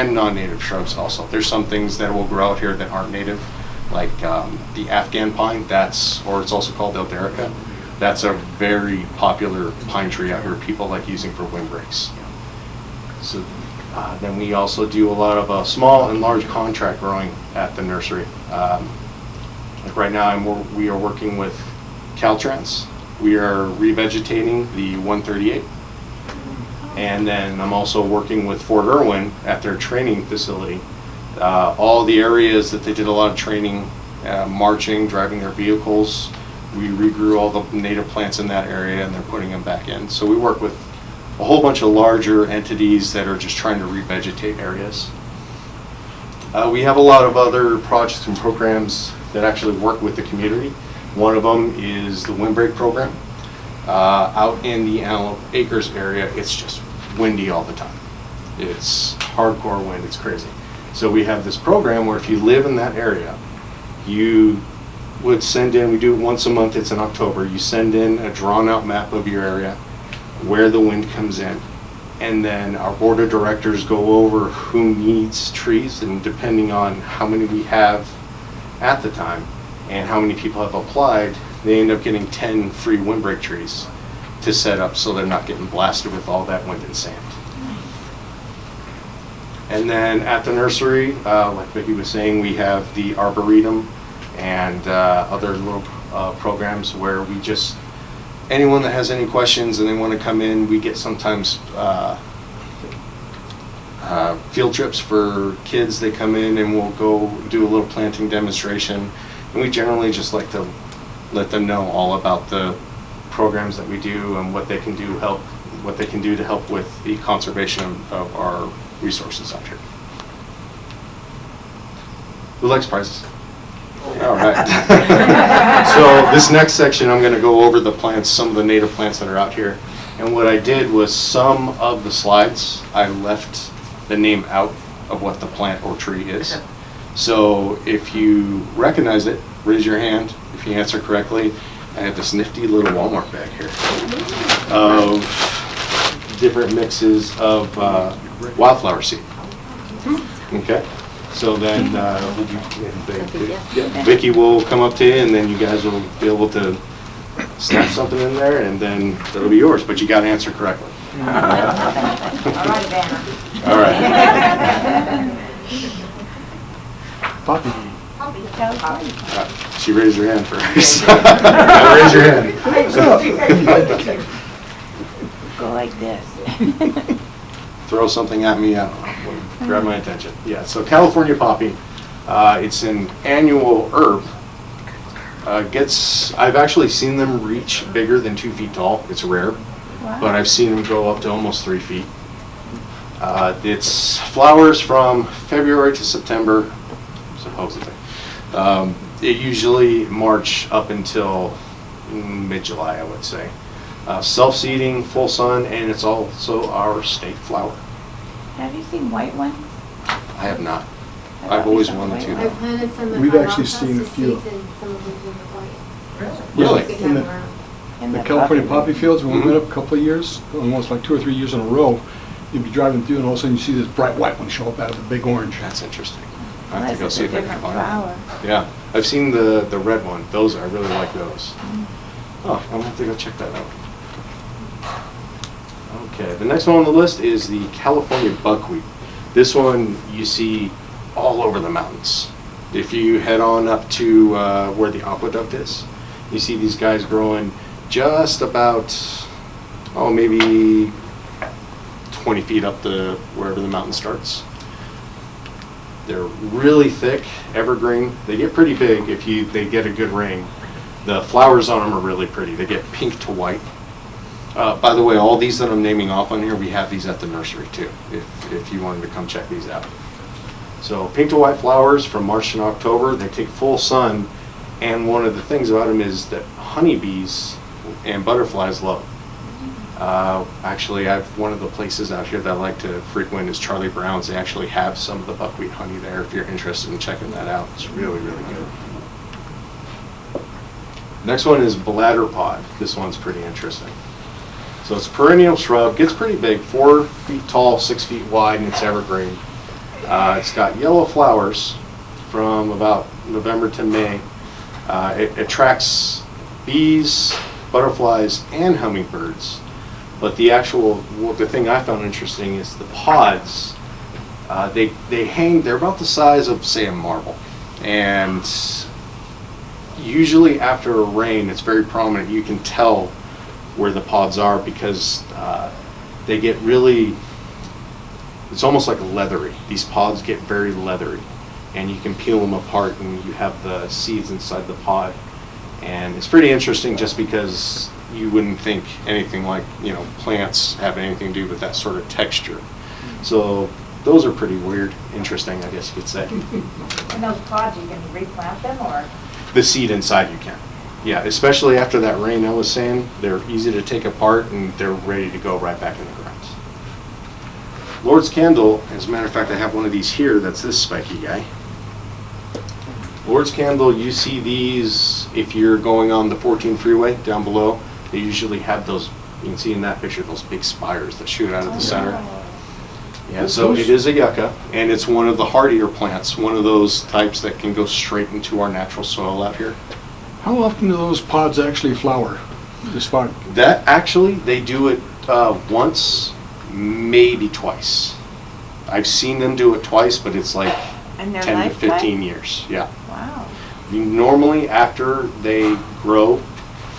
and non-native shrubs also. There's some things that will grow out here that aren't native, like the Afghan pine, or it's also called Elderica. That's a very popular pine tree out here people like using for windbreaks. So then we also do a lot of small and large contract growing at the nursery. Like right now we are working with Caltrans. We are revegetating the 138. And then I'm also working with Fort Irwin at their training facility. All the areas that they did a lot of training, marching, driving their vehicles, we regrew all the native plants in that area and they're putting them back in. So we work with a whole bunch of larger entities that are just trying to revegetate areas. We have a lot of other projects and programs that actually work with the community. One of them is the Windbreak Program. Out in the Antelope Acres area, it's just windy all the time. It's hardcore wind, it's crazy. So we have this program where if you live in that area, you would send in, we do it once a month, it's in October, you send in a drawn out map of your area, where the wind comes in, and then our board of directors go over who needs trees, and depending on how many we have at the time and how many people have applied, they end up getting 10 free windbreak trees to set up so they're not getting blasted with all that wind and sand. And then at the nursery, like Vicki was saying, we have the Arboretum and other little programs where we just, anyone that has any questions and they want to come in, we get sometimes field trips for kids. They come in and we'll go do a little planting demonstration. And we generally just like to let them know all about the programs that we do and what they can do to help with the conservation of our resources out here. Who likes prizes? All right. So this next section, I'm going to go over the plants, some of the native plants that are out here. And what I did was some of the slides, I left the name out of what the plant or tree is. So if you recognize it, raise your hand. If you answer correctly, I have this nifty little Walmart bag here of different mixes of wildflower seed. Okay. So then Vicki will come up to you, and then you guys will be able to snap something in there, and then that'll be yours. But you got to answer correctly. All right, Vanna. All right. Poppy. She raised her hand first. Raise your hand. Go like this. Throw something at me, I don't know, grab my attention. Yeah, so California poppy, it's an annual herb. I've actually seen them reach bigger than 2 feet tall. It's rare, but I've seen them go up to almost 3 feet. It's flowers from February to September, supposedly. It usually march up until mid-July, I would say. Self-seeding, full sun, and it's also our state flower. Have you seen white ones? I have not. I've always wanted to. I planted some at We've my actually mom's seen house, a few. the seeds, and some of them were white. Really? You could In have the- them around. The California poppy fields, when we went up a couple of years, almost like 2 or 3 years in a row, you'd be driving through and all of a sudden you see this bright white one show up out of the big orange. That's interesting. I have to Unless go it's see a if I can different find flower. it. Yeah, I've seen the red one. Those, I really like those. Oh, I'm gonna have to go check that out. Okay, the next one on the list is the California buckwheat. This one you see all over the mountains. If you head on up to where the aqueduct is, you see these guys growing just about, maybe 20 feet up wherever the mountain starts. They're really thick, evergreen. They get pretty big if they get a good rain. The flowers on them are really pretty. They get pink to white. By the way, all these that I'm naming off on here, we have these at the nursery too, if you wanted to come check these out. So pink to white flowers from March to October. They take full sun, and one of the things about them is that honeybees and butterflies love them. Actually, one of the places out here that I like to frequent is Charlie Brown's. They actually have some of the buckwheat honey there if you're interested in checking that out. It's really, really good. Next one is Bladder Pod. This one's pretty interesting. So it's a perennial shrub, gets pretty big, 4 feet tall, 6 feet wide, and it's evergreen. It's got yellow flowers from about November to May. It attracts bees, butterflies, and hummingbirds. But the thing I found interesting is the pods. They hang, they're about the size of, say, a marble. And usually after a rain, it's very prominent. You can tell where the pods are because they get really, it's almost like leathery. These pods get very leathery. And you can peel them apart and you have the seeds inside the pod. And it's pretty interesting just because you wouldn't think anything like, plants have anything to do with that sort of texture. So those are pretty weird, interesting, I guess you could say. And those pods, you can replant them or? The seed inside you can. Yeah, especially after that rain I was saying, they're easy to take apart and they're ready to go right back in the ground. Lord's Candle, as a matter of fact, I have one of these here that's this spiky guy. Lord's Candle, you see these if you're going on the 14 freeway down below. They usually have those, you can see in that picture, those big spires that shoot out of the center. Yeah, so it is a yucca, and it's one of the hardier plants, one of those types that can go straight into our natural soil out here. How often do those pods actually flower? This spot? That actually, they do it once, maybe twice. I've seen them do it twice, but it's like And their 10 to lifetime? 15 years, yeah. Wow. Normally, after they grow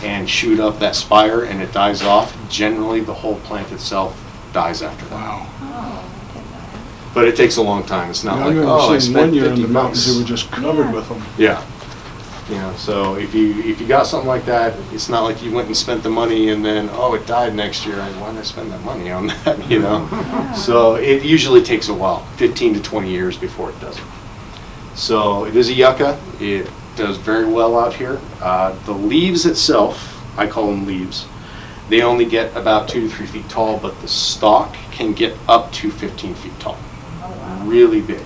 and shoot up that spire and it dies off, generally the whole plant itself dies after that. Wow. Oh, I didn't know that. But it takes a long time. It's not Yeah, I like, remember oh, I seeing spent one year in 50 the mountains, bucks. they were just covered Yeah. with them. Yeah. So if you got something like that, it's not like you went and spent the money and then, oh, it died next year. Why did I spend that money on that, So it usually takes a while, 15 to 20 years before it does it. So it is a yucca. It does very well out here. The leaves itself, I call them leaves, they only get about 2 to 3 feet tall, but the stalk can get up to 15 feet tall. Really big.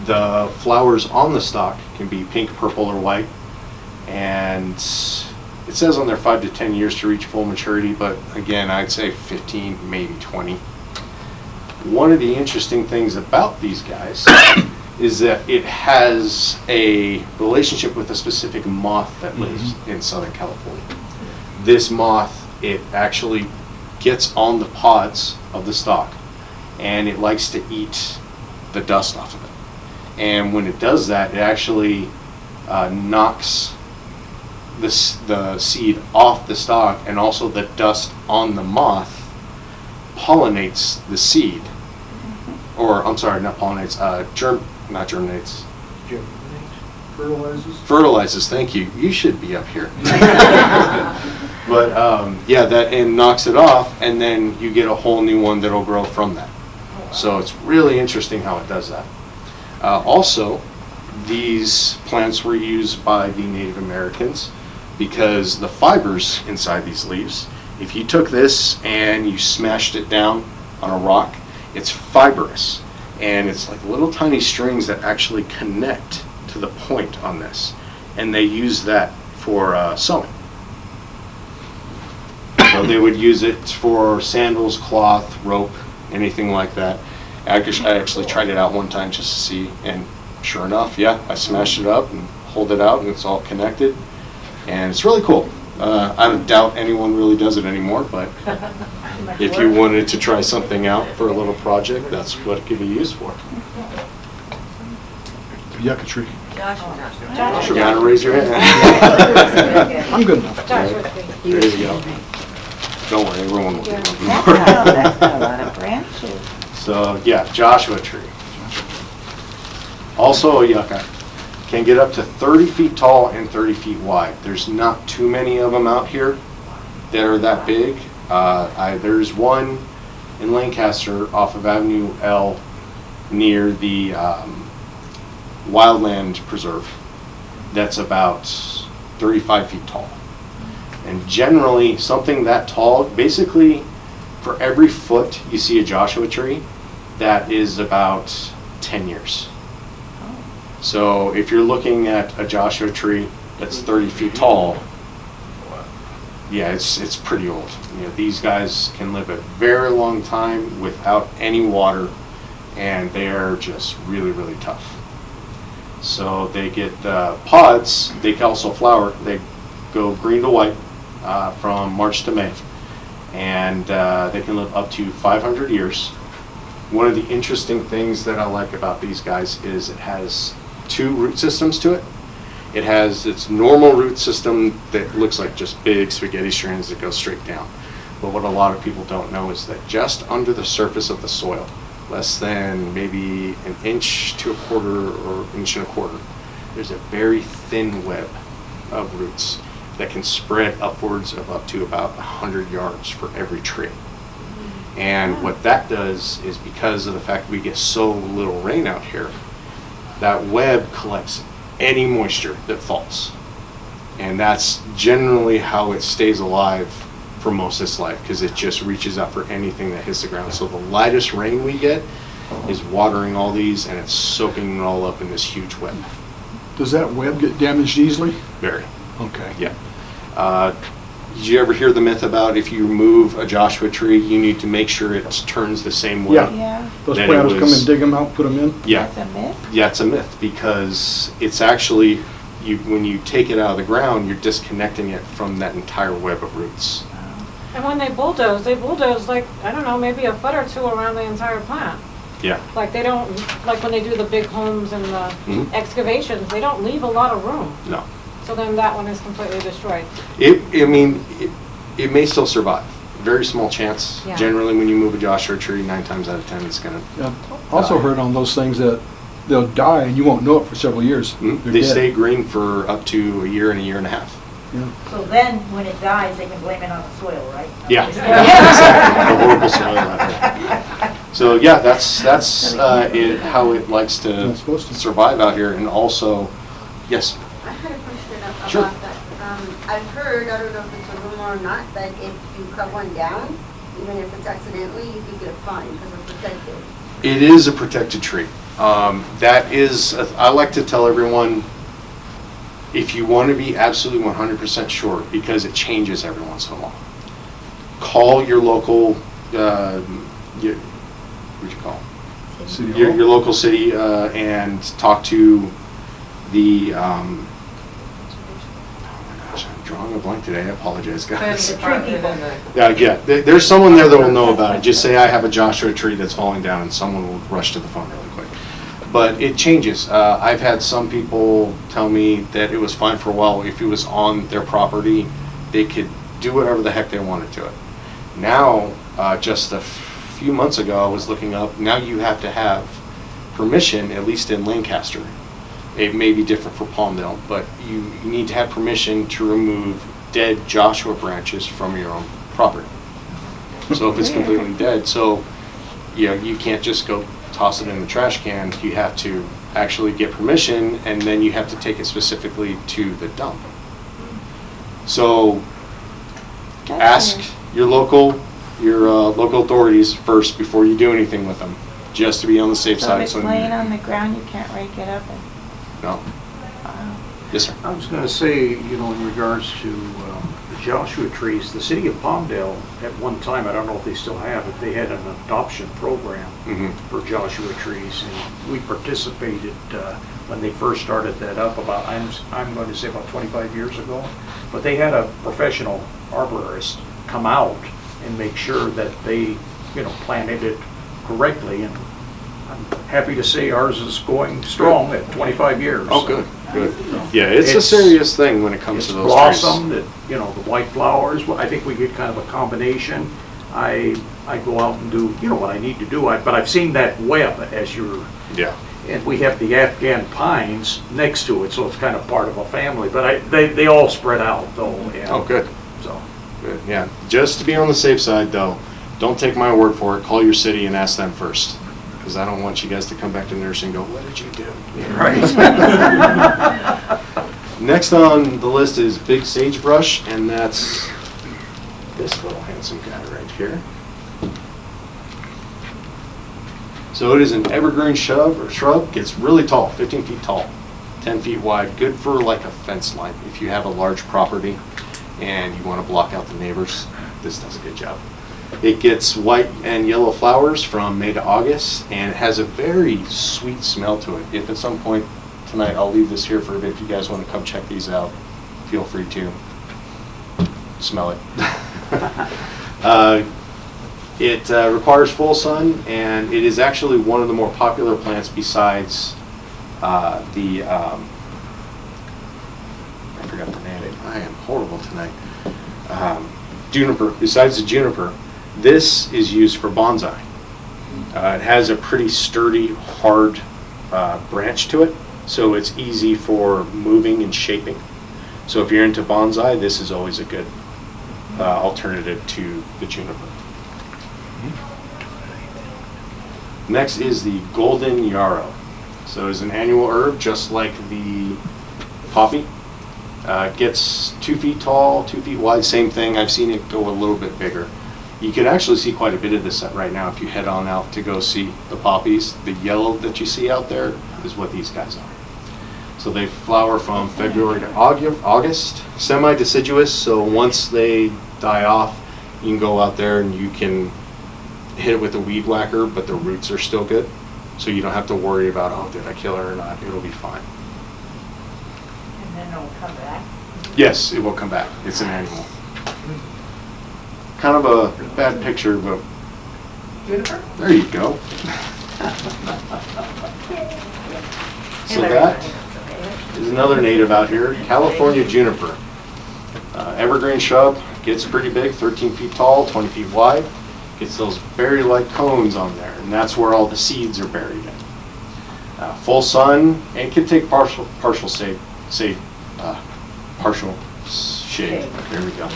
The flowers on the stalk can be pink, purple, or white. And it says on there 5 to 10 years to reach full maturity, but again, I'd say 15, maybe 20. One of the interesting things about these guys is that it has a relationship with a specific moth that lives in Southern California. This moth, it actually gets on the pods of the stalk and it likes to eat the dust off of it. And when it does that, it actually knocks the seed off the stalk, and also the dust on the moth pollinates the seed. Or, I'm sorry, not pollinates, not germinates. Fertilizes? Fertilizes, thank you. You should be up here. But yeah, that and knocks it off, and then you get a whole new one that'll grow from that. So it's really interesting how it does that. Also, these plants were used by the Native Americans because the fibers inside these leaves, if you took this and you smashed it down on a rock, it's fibrous. And it's like little tiny strings that actually connect to the point on this. And they use that for sewing. So they would use it for sandals, cloth, rope, anything like that. I actually tried it out one time just to see, and sure enough, yeah, I smashed it up and hold it out, and it's all connected, and it's really cool. I doubt anyone really does it anymore, but if you wanted to try something out for a little project, that's what it could be used for. Yucca tree. Joshua. Sure, gotta raise your hand. I'm good enough. There you go. Don't worry, everyone will get one. That's a lot of branches. So yeah, Joshua tree. Also a yucca. Can get up to 30 feet tall and 30 feet wide. There's not too many of them out here that are that big. There's one in Lancaster off of Avenue L near the Wildland Preserve that's about 35 feet tall. And generally something that tall, basically for every foot you see a Joshua tree, that is about 10 years. So if you're looking at a Joshua tree that's 30 feet tall, yeah, it's pretty old. You know, these guys can live a very long time without any water, and they are just really, really tough. So they get pods, they can also flower, they go green to white from March to May, and they can live up to 500 years. One of the interesting things that I like about these guys is it has 2 root systems to it. It has its normal root system that looks like just big spaghetti strands that go straight down. But what a lot of people don't know is that just under the surface of the soil, less than maybe an inch to a quarter or inch and a quarter, there's a very thin web of roots that can spread upwards of up to about 100 yards for every tree. And what that does is, because of the fact we get so little rain out here, that web collects any moisture that falls. And that's generally how it stays alive for most of its life, because it just reaches out for anything that hits the ground. So the lightest rain we get is watering all these, and it's soaking it all up in this huge web. Does that web get damaged easily? Very. Okay. Yeah. Did you ever hear the myth about if you remove a Joshua tree, you need to make sure it turns the same way? Yeah. Yeah, Those Then planters it come was- and dig them out, put them in? Yeah. that's a myth. Yeah, it's a myth, because it's actually, when you take it out of the ground, you're disconnecting it from that entire web of roots. And when they bulldoze like, I don't know, maybe a foot or 2 around the entire plant. Yeah. Like they don't, like when they do the big homes and the Mhm. excavations, they don't leave a lot of room. No. So then that one is completely destroyed. It may still survive. Very small chance. Yeah. Generally, when you move a Joshua tree, 9 times out of 10, it's gonna. Yeah. Also heard on those things that they'll die and you won't know it for several years. They're They dead. stay green for up to a year and a half. Yeah. So then, when it dies, they can blame it on the soil, right? Yeah. Exactly. The horrible soil out there. So yeah, that's how it likes to It's supposed to. survive out here, and also, yes. I had a question about Sure. that. I've heard, I don't know if it's a rumor or not, that if you cut one down, even if it's accidentally, you could get a fine because it's protected. It is a protected tree. I like to tell everyone, if you want to be absolutely 100% sure, because it changes every once in a while, call your local, what'd you call it? City Your Hall. local city, and talk to the, gosh, I'm drawing a blank today, I apologize, guys. The tree people. Yeah, there's someone there that will know about it. Just say, I have a Joshua tree that's falling down, and someone will rush to the phone really quick. But it changes. I've had some people tell me that it was fine for a while. If it was on their property, they could do whatever the heck they wanted to it. Now, just a few months ago, I was looking up, now you have to have permission, at least in Lancaster. It may be different for Palmdale, but you need to have permission to remove dead Joshua branches from your own property. So if it's completely dead, so you can't just go toss it in the trash can. You have to actually get permission, and then you have to take it specifically to the dump. So ask your local authorities first before you do anything with them, just to be on the safe So side. if it's laying on the ground, you can't rake it up and, No. wow. Yes, sir. I was going to say, in regards to the Joshua trees, the city of Palmdale, at one time, I don't know if they still have it, they had an adoption program Mhm. for Joshua trees, and we participated when they first started that up about, I'm going to say about 25 years ago. But they had a professional arborist come out and make sure that they, planted it correctly, and I'm happy to say ours is going strong at 25 years. Oh, good. Yeah, it's a serious thing when it comes It's to those blossomed, trees. the white flowers. Well, I think we get kind of a combination. I go out and do, what I need to do, but I've seen that web as you're, Yeah. and we have the Afghan pines next to it, so it's kind of part of a family, but they all spread out though. And Oh, good. So, Good. Yeah. Just to be on the safe side, though, don't take my word for it. Call your city and ask them first, because I don't want you guys to come back to nursing and go, "What did you do?" right. Next on the list is big sagebrush, and that's this little handsome guy right here. So it is an evergreen shrub, gets really tall, 15 feet tall, 10 feet wide, good for like a fence line. If you have a large property and you want to block out the neighbors, this does a good job. It gets white and yellow flowers from May to August, and it has a very sweet smell to it. If at some point tonight, I'll leave this here for a bit. If you guys want to come check these out, feel free to smell it. It requires full sun, and it is actually one of the more popular plants besides I forgot the name. I am horrible tonight. Juniper. Besides the juniper, this is used for bonsai. It has a pretty sturdy, hard branch to it, so it's easy for moving and shaping. So if you're into bonsai, this is always a good alternative to the juniper. Next is the golden yarrow. So it's an annual herb, just like the poppy. It gets 2 feet tall, 2 feet wide, same thing. I've seen it go a little bit bigger. You can actually see quite a bit of this right now if you head on out to go see the poppies. The yellow that you see out there is what these guys are. So they flower from February to August, semi-deciduous, so once they die off, you can go out there and you can hit it with a weed whacker, but the roots are still good. So you don't have to worry about, oh, did I kill her or not? It'll be fine. And then it'll come back. Yes, it will come back. It's an annual. Kind of a bad picture, but Juniper? there you go. So that is another native out here, California juniper. Evergreen shrub, gets pretty big, 13 feet tall, 20 feet wide. Gets those berry-like cones on there, and that's where all the seeds are buried in. Full sun, and can take partial shade. There we go.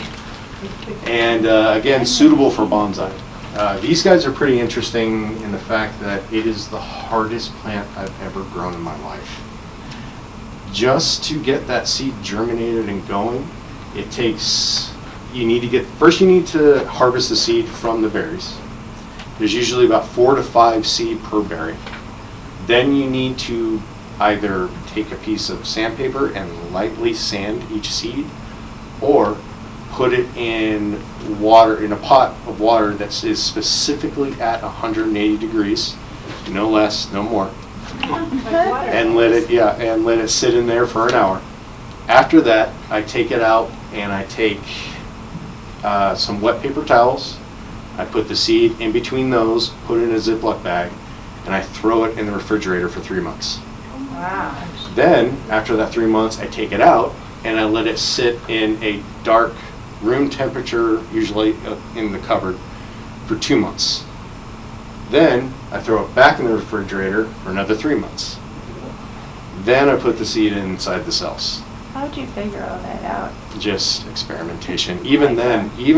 And again, suitable for bonsai. These guys are pretty interesting in the fact that it is the hardest plant I've ever grown in my life. Just to get that seed germinated and going, it takes, you need to harvest the seed from the berries. There's usually about 4 to 5 seed per berry. Then you need to either take a piece of sandpaper and lightly sand each seed, or put it in water, in a pot of water that is specifically at 180 degrees, no less, no more, and let it sit in there for an hour. After that, I take it out and I take some wet paper towels. I put the seed in between those, put it in a Ziploc bag, and I throw it in the refrigerator for 3 months. Wow. Then, after that 3 months, I take it out and I let it sit in a dark room temperature, usually in the cupboard, for 2 months. Then I throw it back in the refrigerator for another 3 months. Then I put the seed inside the cells. How'd you figure all that out? Just experimentation. Even then, even